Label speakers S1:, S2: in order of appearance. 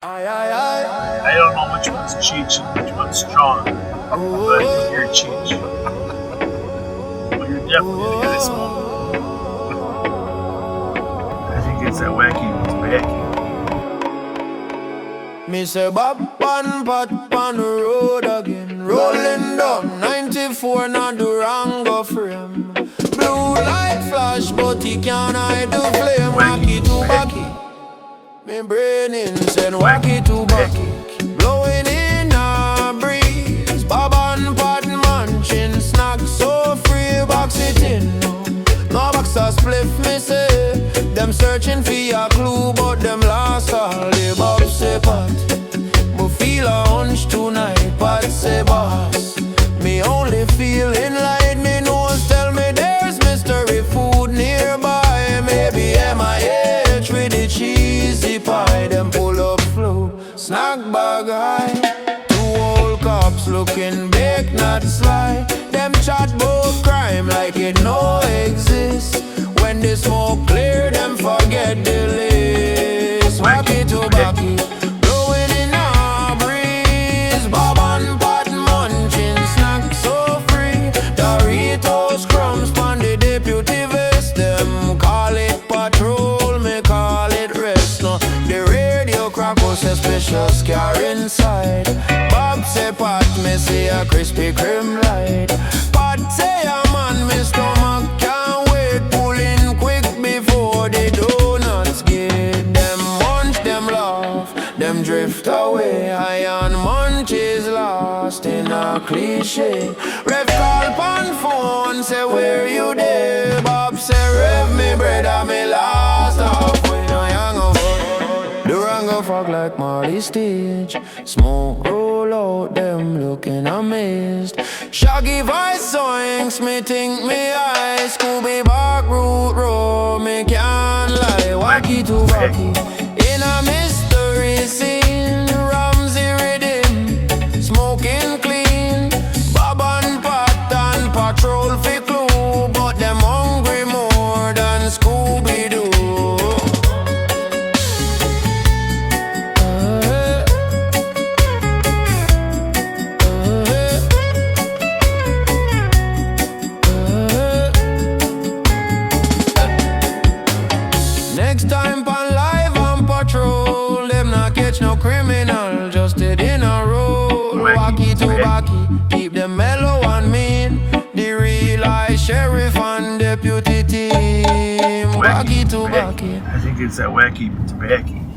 S1: I don't know which one's cheech and which one's strong, but you're cheech. But you're definitely gonna get a smoke. I think it's that Wacky Tobacky.
S2: Me say Bob on pot on the road again, rolling down 94 not the wrong go frame. Blue light flash but he can't hide the flame. Wacky Tobacky, me brain insane. Wacky Tobacky, blowing in a breeze. Bob on pot munching snack so free. Box it in, no box a spliff me say. Them searching for a clue but them lost all the Bob say pot. Me feel a hunch tonight, but say boss. Me only feeling like me nose tell me there's mystery food nearby. Maybe MIH with the cheesy pie. Them pull up flow, snack bag high. Two old cops looking big, not sly. Them chat bout crime like it no exist. When the smoke clear, them forget the list. Wacky Tobacky, blowing in a breeze. Bob on pot munching snack so free. Doritos crumbs pon the deputy vest. Them call it patrol, me call it rest. No, the radio crackle says special scar inside. Bob say pot, me see a crispy cream light. Pot say a man, me stomach can't wait. Pulling quick before the donuts get. Them munch, them laugh, them drift away. I on Munchies lost in a cliche. Rev call pon phone, say where you there? Bob say rev me brother, me lost halfway. The rango frog like Marley stage. Smoke roll out, them looking amazed. Shaggy voice songs, me think me high. Scooby bark root row, me can't lie. Wacky Tobacky, in a mystery scene. Ramsey rhythm, smoking clean. Bob and pot and patrol fi clue. But them hungry more than Scooby-Doo. Next time pon live on patrol, them not catch no criminal, just dead in a row. Wacky Tobacky, keep them mellow and mean. The real eye sheriff and deputy team. Wacky Tobacky.
S1: I think it's that Wacky Tobacky.